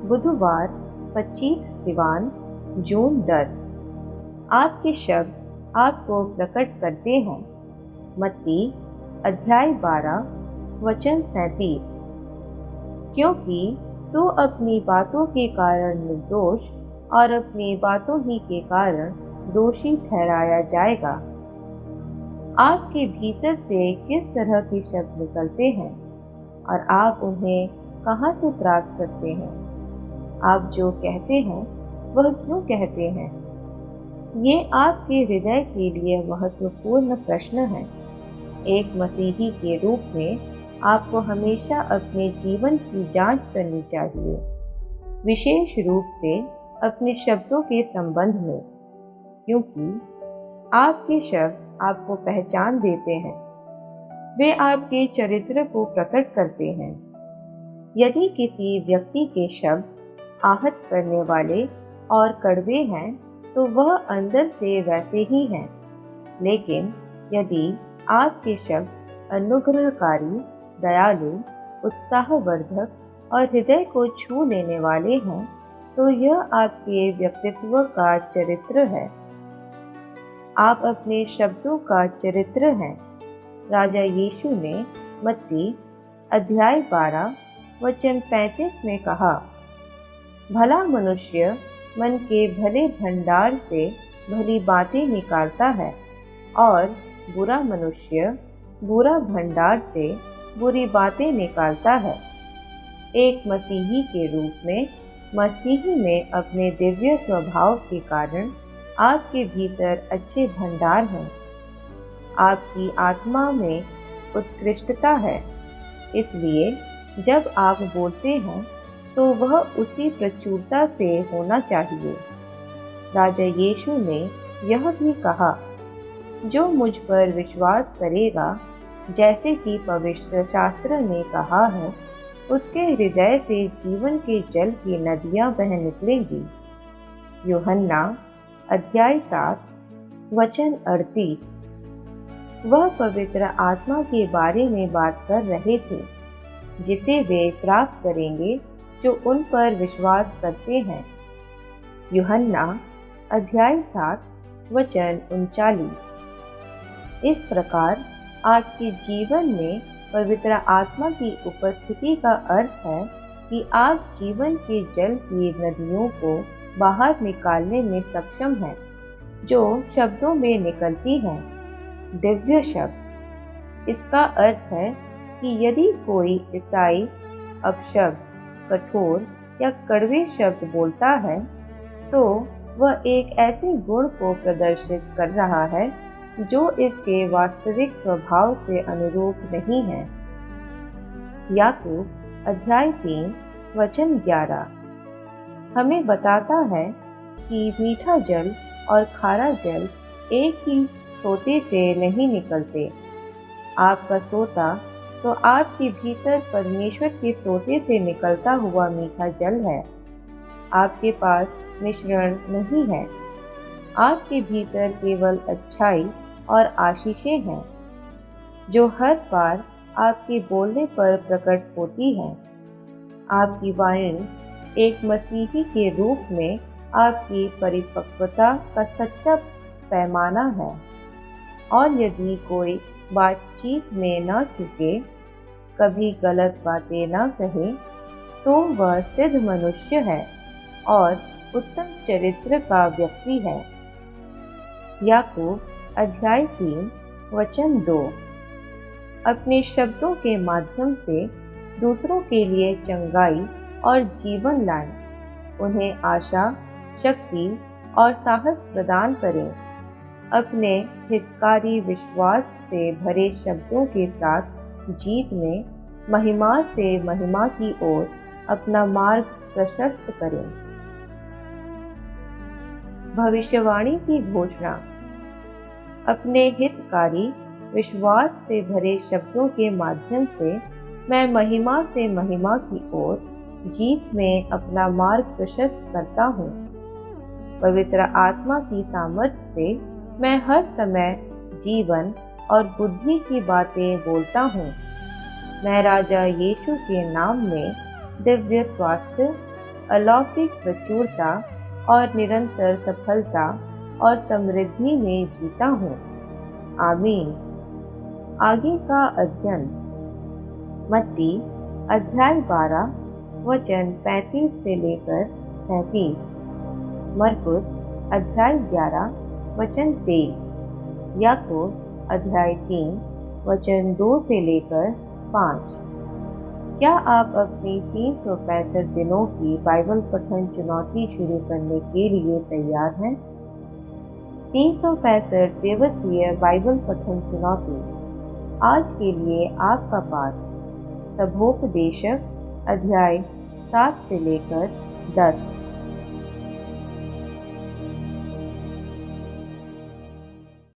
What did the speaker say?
बुधवार 25 सिवान जून 10। आपके शब्द आपको प्रकट करते हैं। मत्ती अध्याय 12 वचन 37। क्योंकि तू अपनी बातों के कारण निर्दोष और अपनी बातों ही के कारण दोषी ठहराया जाएगा। आपके भीतर से किस तरह के शब्द निकलते हैं और आप उन्हें कहां से प्राप्त करते हैं? आप जो कहते हैं वह क्यों कहते हैं? ये आपके हृदय के लिए महत्वपूर्ण प्रश्न है। एक मसीही के रूप में आपको हमेशा अपने जीवन की जांच करनी चाहिए, विशेष रूप से अपने शब्दों के संबंध में, क्योंकि आपके शब्द आपको पहचान देते हैं। वे आपके चरित्र को प्रकट करते हैं। यदि किसी व्यक्ति के शब्द आहत करने वाले और कड़वे हैं तो वह अंदर से वैसे ही हैं। लेकिन यदि आपके शब्द अनुग्रहकारी, दयालु, उत्साहवर्धक और हृदय को छू लेने वाले हैं तो यह आपके व्यक्तित्व का चरित्र है। आप अपने शब्दों का चरित्र हैं। राजा यीशु ने मत्ती अध्याय 12 वचन 35 में कहा, भला मनुष्य मन के भले भंडार से भली बातें निकालता है और बुरा मनुष्य बुरा भंडार से बुरी बातें निकालता है। एक मसीही के रूप में मसीही में अपने दिव्य स्वभाव के कारण आपके भीतर अच्छे भंडार हैं। आपकी आत्मा में उत्कृष्टता है, इसलिए जब आप बोलते हैं तो वह उसी प्रचुरता से होना चाहिए। राजा यीशु ने यह भी कहा, जो मुझ पर विश्वास करेगा, जैसे कि पवित्र शास्त्र ने कहा है, उसके हृदय से जीवन के जल की नदियां बह निकलेंगी। यूहन्ना अध्याय 7 वचन 38। वह पवित्र आत्मा के बारे में बात कर रहे थे, जिसे वे प्राप्त करेंगे जो उन पर विश्वास करते हैं। यूहन्ना अध्याय 7 वचन 39। इस प्रकार आपके जीवन में पवित्र आत्मा की उपस्थिति का अर्थ है कि आप जीवन के जल की नदियों को बाहर निकालने में सक्षम हैं, जो शब्दों में निकलती हैं, दिव्य शब्द। इसका अर्थ है कि यदि कोई ईसाई अपशब्द, कठोर या कड़वे शब्द बोलता है तो वह एक ऐसे गुण को प्रदर्शित कर रहा है जो इसके वास्तविक स्वभाव से अनुरूप नहीं है। याकूब अध्याय 3 वचन 11 हमें बताता है कि मीठा जल और खारा जल एक ही सोते से नहीं निकलते। आपका सोता तो आपके भीतर परमेश्वर के सोते से निकलता हुआ मीठा जल है। आपके पास मिश्रण नहीं है। आपके भीतर केवल अच्छाई और आशीषें हैं, जो हर बार आपके बोलने पर प्रकट होती हैं। आपकी वाणी एक मसीही के रूप में आपकी परिपक्वता का सच्चा पैमाना है। और यदि कोई बातचीत में न चूके, कभी गलत बातें न कहे, तो वह सिद्ध मनुष्य है और उत्तम चरित्र का व्यक्ति है। याकूब अध्याय 3 वचन 2। अपने शब्दों के माध्यम से दूसरों के लिए चंगाई और जीवन लाएं। उन्हें आशा, शक्ति और साहस प्रदान करें। अपने हितकारी विश्वास से भरे शब्दों के साथ जीत में महिमा से महिमा की ओर अपना मार्ग प्रशस्त करें। भविष्यवाणी की घोषणा। अपने हितकारी विश्वास से भरे शब्दों के माध्यम से मैं महिमा से महिमा की ओर जीत में अपना मार्ग प्रशस्त करता हूँ। पवित्र आत्मा की सामर्थ्य से मैं हर समय जीवन और बुद्धि की बातें बोलता हूँ। मैं राजा यीशु के नाम में दिव्य स्वास्थ्य, अलौकिक प्रचुरता और निरंतर सफलता और समृद्धि में जीता हूँ। आमीन। आगे का अध्ययन मत्ती अध्याय 12 वचन 35 से लेकर 37, मरकुस अध्याय 11 वचन 23, याकूब अध्याय 3 वचन 2 से लेकर 5। क्या आप अपनी 365 दिनों की बाइबल पठन चुनौती शुरू करने के लिए तैयार हैं? 365 दिवसीय बाइबल पठन चुनौती। आज के लिए आपका पाठ सभोपदेशक अध्याय 7 से लेकर 10,